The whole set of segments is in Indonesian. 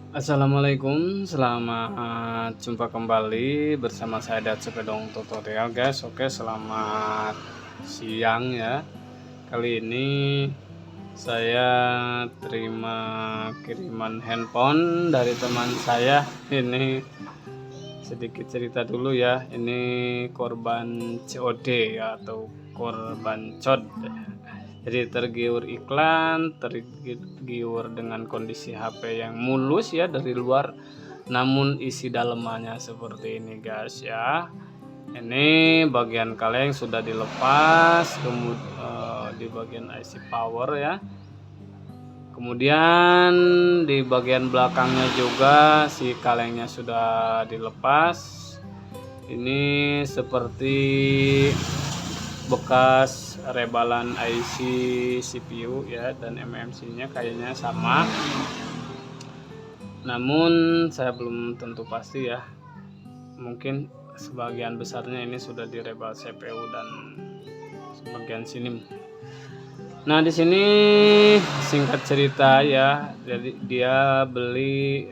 Assalamualaikum, selamat jumpa kembali bersama saya Dat Sepedong Tutorial guys. Oke, selamat siang ya. Kali ini saya terima kiriman handphone dari teman saya. Ini sedikit cerita dulu ya. Ini korban COD ya, atau korban COD. Jadi tergiur iklan, tergiur dengan kondisi HP yang mulus ya dari luar, namun isi dalamannya seperti ini guys ya. Ini bagian kaleng sudah dilepas, kemudian di bagian IC power ya. Kemudian di bagian belakangnya juga si kalengnya sudah dilepas. Ini seperti bekas rebalan IC CPU ya, dan MMC-nya kayaknya sama. Namun saya belum tentu pasti ya. Mungkin sebagian besarnya ini sudah direbal CPU dan sebagian sini. Nah, di sini singkat cerita ya, jadi dia beli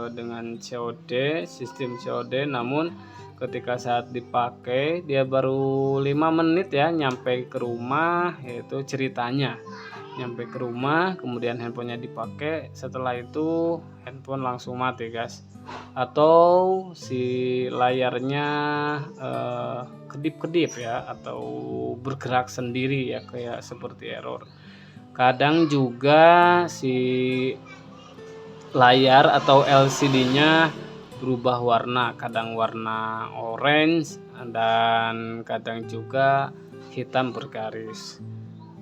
dengan COD, sistem COD, namun ketika saat dipakai dia baru 5 menit ya nyampe ke rumah, yaitu ceritanya. Nyampe ke rumah, kemudian handphonenya dipakai, setelah itu handphone langsung mati guys, atau si layarnya kedip-kedip ya, atau bergerak sendiri ya, kayak seperti error. Kadang juga si layar atau LCD-nya berubah warna, kadang warna orange dan kadang juga hitam bergaris.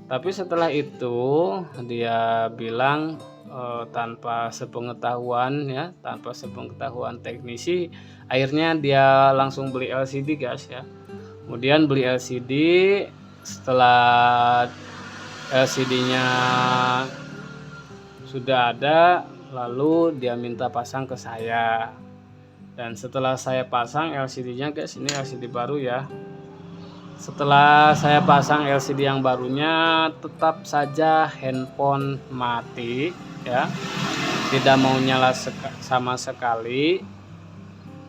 Tapi setelah itu dia bilang tanpa sepengetahuan ya, tanpa sepengetahuan teknisi, akhirnya dia langsung beli LCD guys ya. Kemudian beli LCD, setelah LCD-nya sudah ada, lalu dia minta pasang ke saya. Dan setelah saya pasang LCD-nya guys, ini LCD baru ya. Setelah saya pasang LCD yang barunya, tetap saja handphone mati ya, tidak mau nyala sama sekali.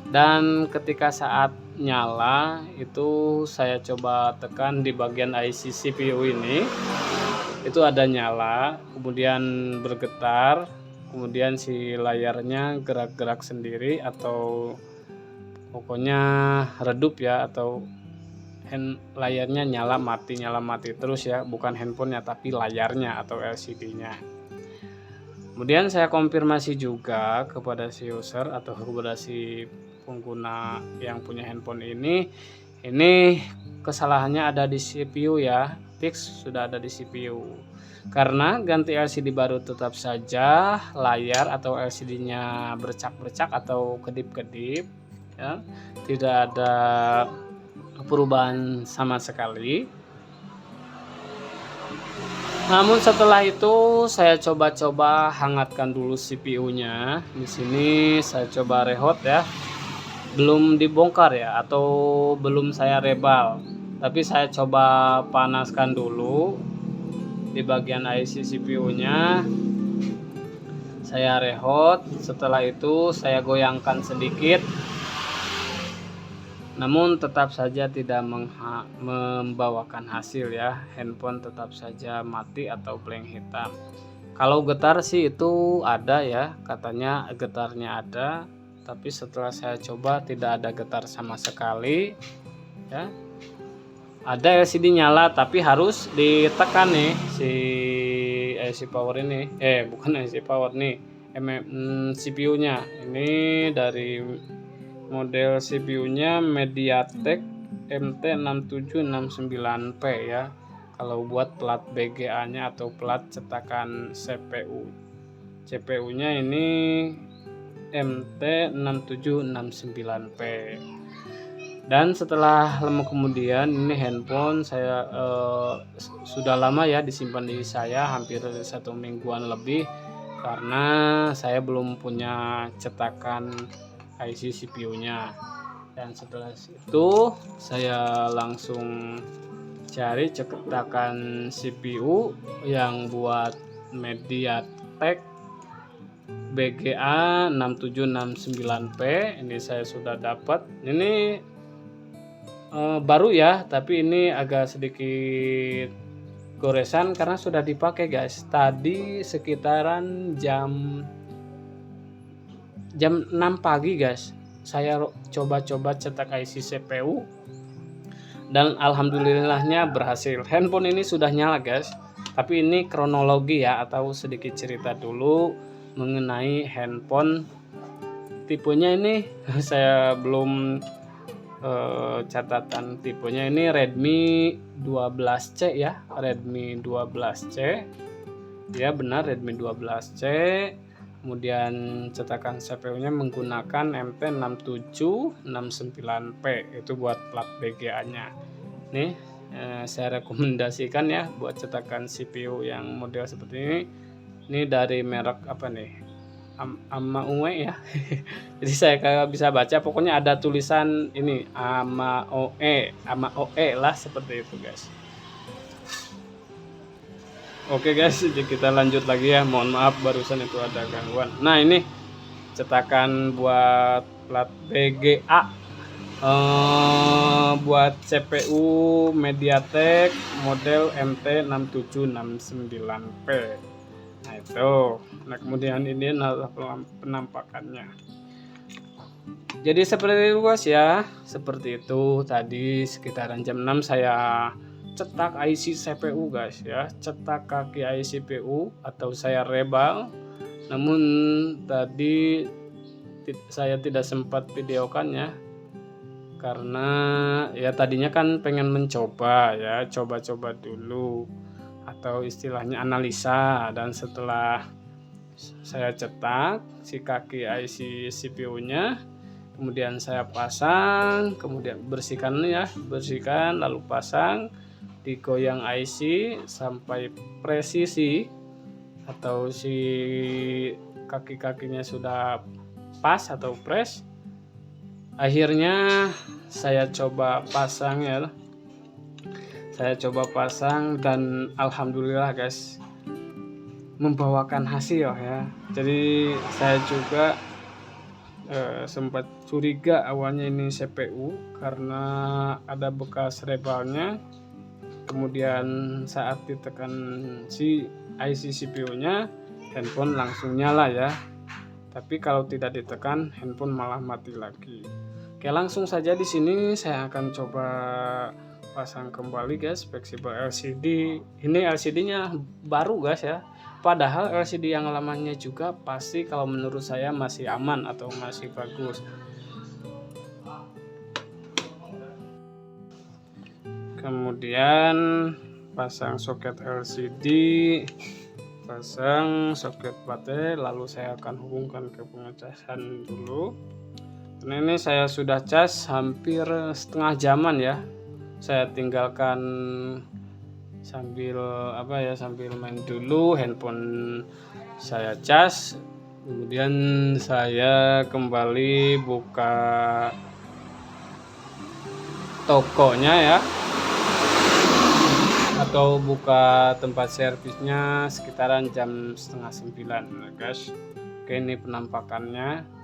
Dan ketika saat nyala itu saya coba tekan di bagian IC CPU ini, itu ada nyala, kemudian bergetar, kemudian si layarnya gerak-gerak sendiri, atau pokoknya redup ya, atau layarnya nyala mati terus ya, bukan handphonenya tapi layarnya atau LCD-nya. Kemudian saya konfirmasi juga kepada si user atau kepada si pengguna yang punya handphone ini kesalahannya ada di CPU ya, fix sudah ada di CPU. Karena ganti LCD baru tetap saja layar atau LCD-nya bercak-bercak atau kedip-kedip ya, tidak ada perubahan sama sekali. Namun setelah itu saya coba-coba hangatkan dulu CPU-nya. Di sini saya coba rehot ya. Belum dibongkar ya, atau belum saya rebal. Tapi saya coba panaskan dulu di bagian IC CPU-nya. Saya rehot, setelah itu saya goyangkan sedikit. Namun tetap saja tidak membawakan hasil ya, handphone tetap saja mati atau blank hitam. Kalau getar sih itu ada ya, katanya getarnya ada, tapi setelah saya coba tidak ada getar sama sekali ya. Ada LCD nyala tapi harus ditekan nih si IC power ini, bukan IC power nih, CPU-nya. Ini dari model CPU-nya MediaTek MT6769P ya. Kalau buat plat BGA-nya atau plat cetakan CPU. CPU-nya ini MT6769P. Dan setelah lama kemudian, ini handphone saya sudah lama ya disimpan di saya, hampir 1 mingguan lebih, karena saya belum punya cetakan IC CPU-nya. Dan setelah itu saya langsung cari cetakan CPU yang buat MediaTek BGA 6769P. Ini saya sudah dapat. Ini baru ya, tapi ini agak sedikit goresan karena sudah dipakai guys. Tadi sekitaran jam 6 pagi guys, saya coba-coba cetak IC CPU dan alhamdulillahnya berhasil. Handphone ini sudah nyala guys. Tapi ini kronologi ya, atau sedikit cerita dulu mengenai handphone. Tipenya ini saya belum catatan tipenya. Ini Redmi 12C ya, Redmi 12C ya, benar Redmi 12C. Kemudian cetakan CPU-nya menggunakan MT6769P, itu buat plat BGA-nya. Nih saya rekomendasikan ya buat cetakan CPU yang model seperti ini. Ini dari merek apa nih? AMAOE ya. Jadi saya kagak bisa baca, pokoknya ada tulisan ini AMAOE lah, seperti itu guys. Oke guys, jadi kita lanjut lagi ya. Mohon maaf barusan itu ada gangguan. Nah, ini cetakan buat plat BGA buat CPU MediaTek model MT6769P. Nah itu. Nah kemudian ini adalah penampakannya. Jadi seperti itu guys ya. Seperti itu tadi sekitaran jam 6 saya cetak IC CPU guys ya. Cetak kaki IC CPU atau saya rebal. Namun tadi saya tidak sempat videokan ya. Karena ya tadinya kan pengen mencoba ya, coba-coba dulu atau istilahnya analisa. Dan setelah saya cetak si kaki IC CPU-nya, kemudian saya pasang, kemudian bersihkan lalu pasang, digoyang IC sampai presisi atau si kaki-kakinya sudah pas atau fresh. Akhirnya saya coba pasang ya. Saya coba pasang dan alhamdulillah guys, membawakan hasil ya. Jadi saya juga sempat curiga awalnya ini CPU karena ada bekas rebalnya. Kemudian saat ditekan si IC CPU-nya, handphone langsung nyala ya. Tapi kalau tidak ditekan, handphone malah mati lagi. Oke, langsung saja di sini saya akan coba pasang kembali guys fleksibel LCD. Ini LCD-nya baru guys ya. Padahal LCD yang lamanya juga pasti kalau menurut saya masih aman atau masih bagus. Kemudian pasang soket LCD, pasang soket baterai, lalu saya akan hubungkan ke pengecasan dulu. Nah, ini saya sudah cas hampir setengah jaman ya. Saya tinggalkan sambil main dulu, handphone saya cas. Kemudian saya kembali buka tokonya ya, atau buka tempat servisnya sekitaran jam 8:30 guys. Oke, ini penampakannya.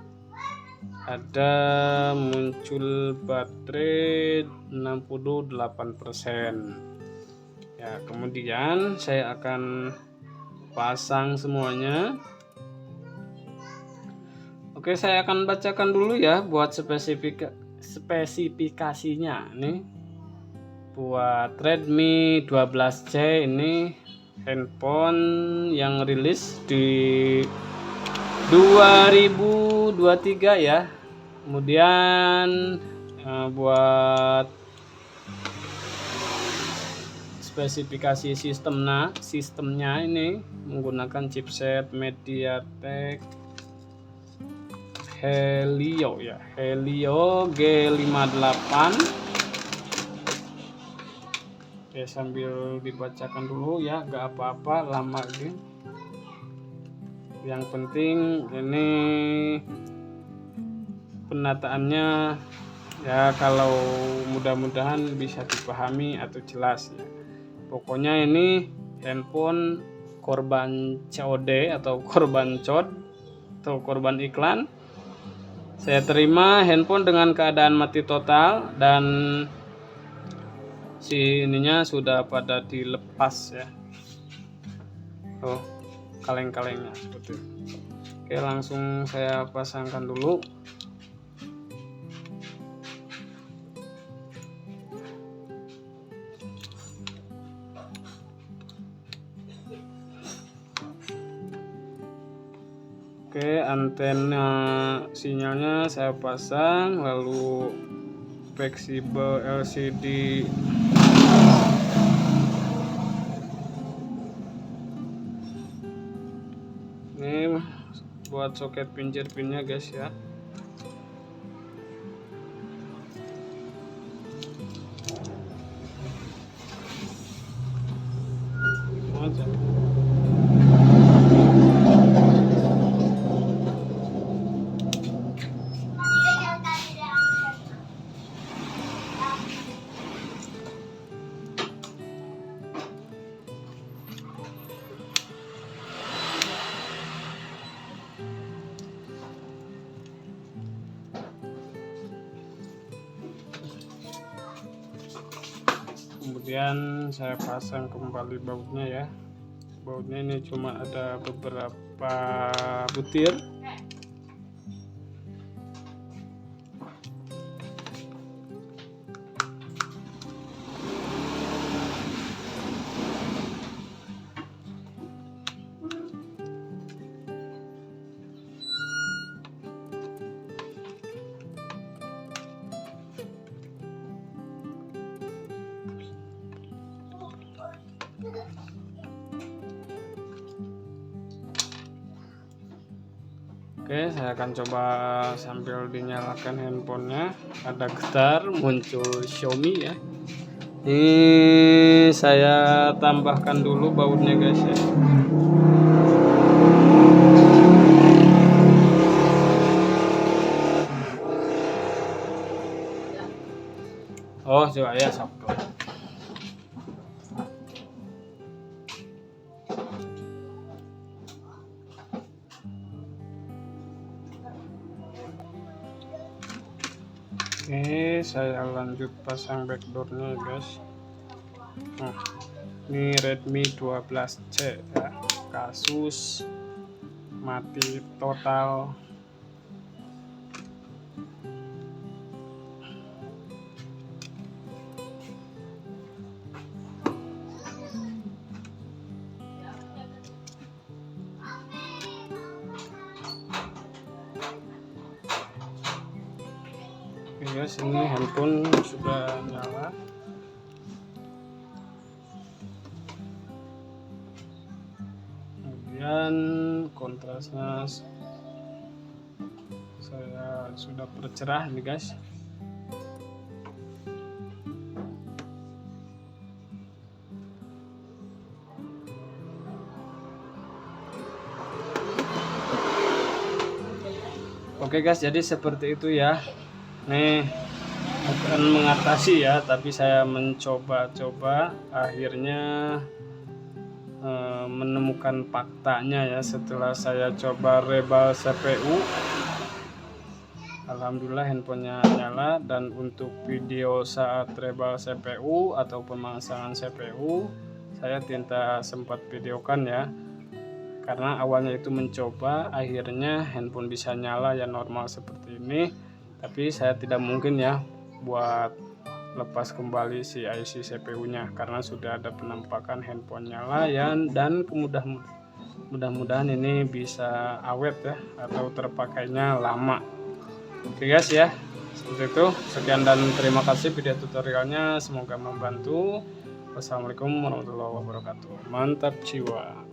Ada muncul baterai 68% ya. Kemudian saya akan pasang semuanya. Oke, saya akan bacakan dulu ya buat spesifikasinya. Nih buat Redmi 12C, ini handphone yang rilis di 2023 ya. Kemudian buat spesifikasi sistemnya ini menggunakan chipset MediaTek Helio ya, Helio G58. Oke, sambil dibacakan dulu ya, gak apa-apa lama ini. Yang penting ini penataannya ya, kalau mudah-mudahan bisa dipahami atau jelas ya. Pokoknya ini handphone korban COD atau korban COD atau korban iklan. Saya terima handphone dengan keadaan mati total dan si ininya sudah pada dilepas ya. Oh, kaleng-kalengnya seperti itu. Oke, langsung saya pasangkan dulu. Oke, antena sinyalnya saya pasang, lalu fleksibel LCD ini buat soket pincir pinnya guys ya. Aja. Kemudian saya pasang kembali bautnya ya. Bautnya ini cuma ada beberapa butir. Oke, saya akan coba sambil dinyalakan handphonenya. Ada getar muncul Xiaomi ya. Ini saya tambahkan dulu bautnya guys ya. Oh, coba ya sabtu. Oke, saya lanjut pasang backdoornya guys. Nah, ini Redmi 12C ya, kasus mati total. Oke guys, ini handphone sudah nyala. Kemudian kontrasnya saya sudah percerah nih guys. Oke guys, jadi seperti itu ya. Nih bukan mengatasi ya, tapi saya mencoba-coba, akhirnya menemukan faktanya ya. Setelah saya coba rebal CPU, alhamdulillah handphonenya nyala. Dan untuk video saat rebal CPU atau pemasangan CPU, saya tidak sempat videokan ya, karena awalnya itu mencoba, akhirnya handphone bisa nyala ya normal seperti ini. Tapi saya tidak mungkin ya buat lepas kembali si IC CPU nya, karena sudah ada penampakan handphone nyala ya. Dan mudah-mudahan ini bisa awet ya, atau terpakainya lama. Oke guys ya, seperti itu. Sekian dan terima kasih video tutorialnya, semoga membantu. Wassalamualaikum warahmatullahi wabarakatuh. Mantap jiwa.